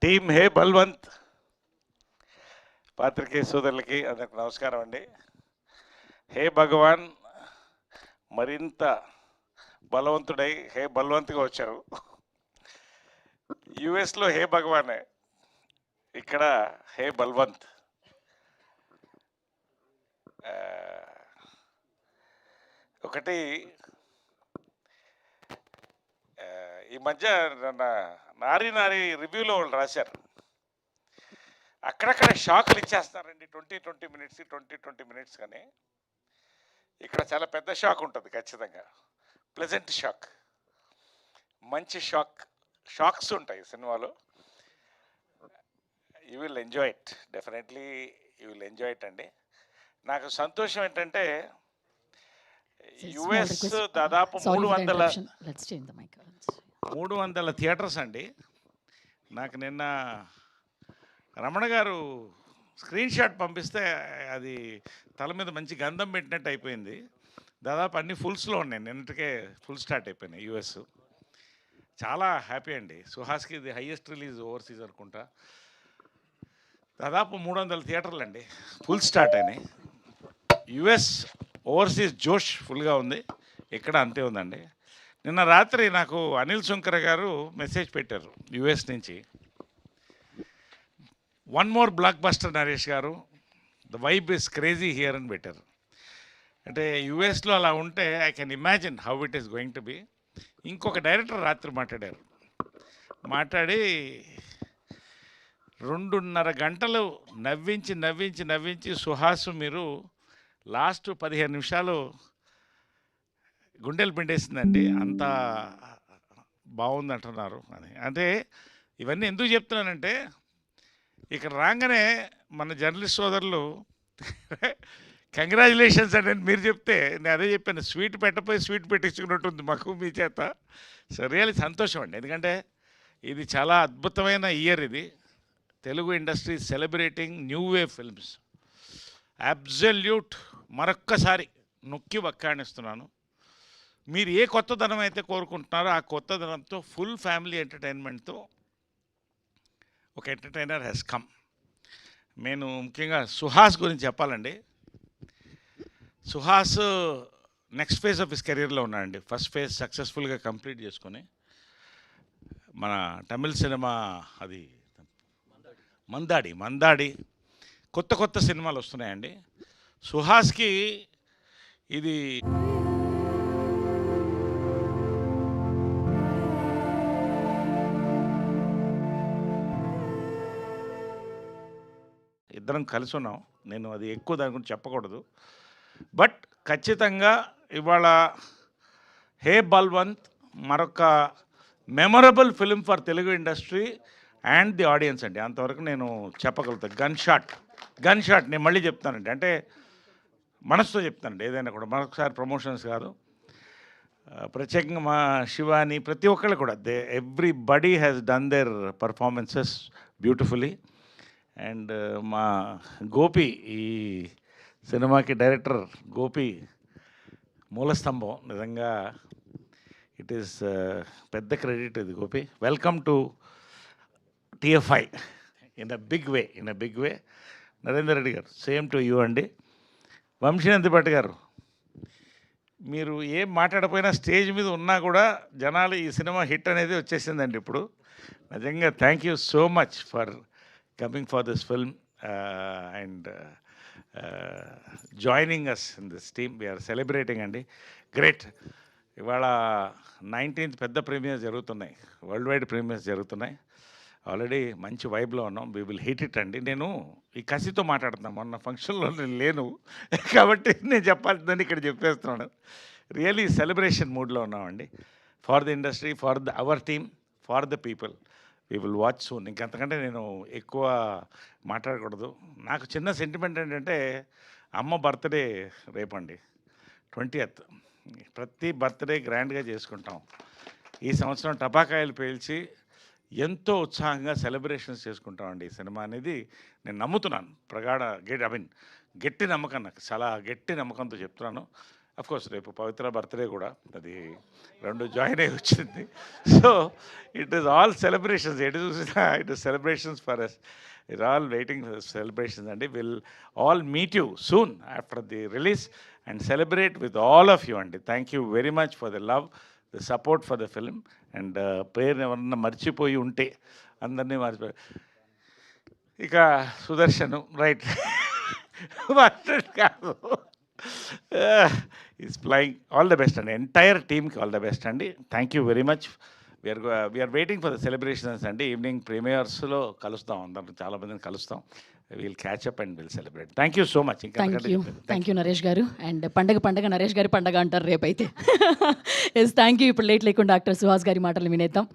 Team హే బల్వంత్ పాత్రికేయ సోదరులకి అందరికి నమస్కారం అండి. హే భగవాన్ మరింత బలవంతుడై హే బల్వంత్గా వచ్చారు. యుఎస్లో హే భగవానే, ఇక్కడ హే బల్వంత్. ఒకటి ఈ మధ్య నారి రివ్యూలో వాళ్ళు రాశారు, అక్కడక్కడ షాకులు ఇచ్చేస్తారండి. 20 మినిట్స్ కానీ ఇక్కడ చాలా పెద్ద షాక్ ఉంటుంది ఖచ్చితంగా. ప్లెజెంట్ షాక్, మంచి షాక్స్ ఉంటాయి సినిమాలో. You will enjoy it, definitely you will enjoy it అండి. నాకు సంతోషం ఏంటంటే యుఎస్ దాదాపు 300 థియేటర్స్ అండి. నాకు నిన్న రమణ గారు స్క్రీన్ షాట్ పంపిస్తే అది తల మీద మంచి గంధం పెట్టినట్టు అయిపోయింది. దాదాపు అన్ని ఫుల్స్లో ఉన్నాయి, నిన్నటికే ఫుల్ స్టార్ట్ అయిపోయినాయి యుఎస్. చాలా హ్యాపీ అండి. సుహాస్కి ఇది హైయెస్ట్ రిలీజ్ ఓవర్సీస్ అనుకుంటా. దాదాపు 300 థియేటర్లు అండి ఫుల్ స్టార్ట్ అయినాయి. యుఎస్ ఓవర్సీస్ జోష్ ఫుల్గా ఉంది, ఇక్కడ అంతే ఉందండి. నిన్న రాత్రి నాకు అనిల్ శంకర్ గారు మెసేజ్ పెట్టారు యుఎస్ నుంచి, one more blockbuster Naresh garu, the vibe is crazy here అని పెట్టారు. అంటే యుఎస్లో అలా ఉంటే I can imagine how it is going to be. ఇంకొక డైరెక్టర్ రాత్రి మాట్లాడి 2.5 గంటలు నవ్వించి సుహాసు మీరు లాస్ట్ 15 నిమిషాలు గుండెలు పిండేసిందండి, అంత బాగుంది అంటున్నారు అని. అంటే ఇవన్నీ ఎందుకు చెప్తున్నానంటే, ఇక్కడ రాగానే మన జర్నలిస్ట్ సోదరులు కంగ్రాచులేషన్స్ అని మీరు చెప్తే నేను అదే చెప్పాను, స్వీట్ పెట్టపోయి స్వీట్ పెట్టించుకున్నట్టుంది మాకు మీ చేత. సో రియల్లీ సంతోషం అండి, ఎందుకంటే ఇది చాలా అద్భుతమైన ఇయర్. ఇది Telugu industry celebrating new wave films. Absolute మరొక్కసారి నొక్కి వక్కాణిస్తున్నాను. మీరు ఏ కొత్తదనం అయితే కోరుకుంటున్నారో ఆ కొత్తదనంతో ఫుల్ ఫ్యామిలీ ఎంటర్టైన్మెంట్తో ఒక ఎంటర్టైనర్ హ్యాస్ కమ్. నేను ముఖ్యంగా సుహాస్ గురించి చెప్పాలండి. Suhas next phase of his కెరీర్లో ఉన్నాడండి. ఫస్ట్ ఫేజ్ సక్సెస్ఫుల్గా కంప్లీట్ చేసుకొని మన తమిళ్ సినిమా అది మందాడి కొత్త సినిమాలు వస్తున్నాయండి. సుహాస్కి ఇది ఇద్దరం కలిసి ఉన్నాం. నేను అది ఎక్కువ దాని గురించి చెప్పకూడదు, బట్ ఖచ్చితంగా ఇవాళ హే బల్వంత్ మరొక memorable film for Telugu industry and the audience అండి. అంతవరకు నేను చెప్పగలుగుతాను. గన్ షాట్ నేను మళ్ళీ చెప్తానండి, అంటే మనసుతో చెప్తానండి. ఏదైనా కూడా మరొకసారి ప్రమోషన్స్ కాదు, ప్రత్యేకంగా మా శివాని ప్రతి ఒక్కళ్ళు కూడా everybody has done their performances beautifully. And మా గోపి, ఈ సినిమాకి డైరెక్టర్ గోపి మూలస్తంభం. నిజంగా ఇట్ ఈస్ పెద్ద క్రెడిట్ ఇది Gopi. Welcome to TFI in a big way. Narender Reddy గారు, సేమ్ టు యూ అండి. వంశీనందిపట్ గారు, మీరు ఏం మాట్లాడకపోయినా స్టేజ్ మీద ఉన్నా కూడా జనాలు ఈ సినిమా హిట్ అనేది వచ్చేసిందండి ఇప్పుడు. నిజంగా thank you so much for coming for this film and joining us in this team. We are celebrating అండి. గ్రేట్. ఇవాళ 19th పెద్ద ప్రీమియర్స్ జరుగుతున్నాయి, వరల్డ్ వైడ్ ప్రీమియర్స్ జరుగుతున్నాయి. ఆల్రెడీ మంచి వైబ్లో ఉన్నాం. వీ విల్ హిట్ ఇట్ అండి. నేను ఈ కసితో మాట్లాడుతున్నాను, మొన్న ఫంక్షన్లో నేను లేను కాబట్టి నేను చెప్పాల్సిందని ఇక్కడ చెప్పేస్తున్నాను. రియలీ సెలబ్రేషన్ మూడ్లో ఉన్నామండి. For the industry, for the our team, for the people. We will watch soon. ఇంకంతకంటే నేను ఎక్కువ మాట్లాడకూడదు. నాకు చిన్న సెంటిమెంట్ ఏంటంటే, అమ్మ బర్త్డే రేపండి 20th. ప్రతి బర్త్డే గ్రాండ్గా చేసుకుంటాం. ఈ సంవత్సరం టపాకాయలు పేల్చి ఎంతో ఉత్సాహంగా సెలబ్రేషన్స్ చేసుకుంటామండి. ఈ సినిమా అనేది నేను నమ్ముతున్నాను. గట్టి నమ్మకం, నాకు చాలా గట్టి నమ్మకంతో చెప్తున్నాను. అఫ్ కోర్స్ రేపు పవిత్ర బర్త్డే కూడా, అది రెండు జాయిన్ అయ్యి వచ్చింది. So it is all celebrations, ఎటు చూసినా it is celebrations for us. It all waiting for celebrations అండి. Will all meet you soon after the release and celebrate with all of you అండి. Thank you very much for the love, the support for the film. And పేరు ఎవరన్నా మర్చిపోయి ఉంటే అందరినీ మర్చిపోయి, ఇక Sudarshan right కాదు, is flying. All the best అండి, ఎంటైర్ టీమ్కి ఆల్ ద బెస్ట్ అండి. Thank you very much. We are waiting for the celebrations అండి. ఈవినింగ్ ప్రీమియర్స్లో కలుస్తాం, అందరం చాలా మందిని కలుస్తాం. Will catch up and will celebrate. Thank you so much. Thank you Naresh garu. And పండగ నరేష్ గారి పండగ అంటారు రేపైతే. Yes, thank you. ఇప్పుడు లేట్ లేకుండా డాక్టర్ సుహాస్ గారి మాటలు వినేద్దాం.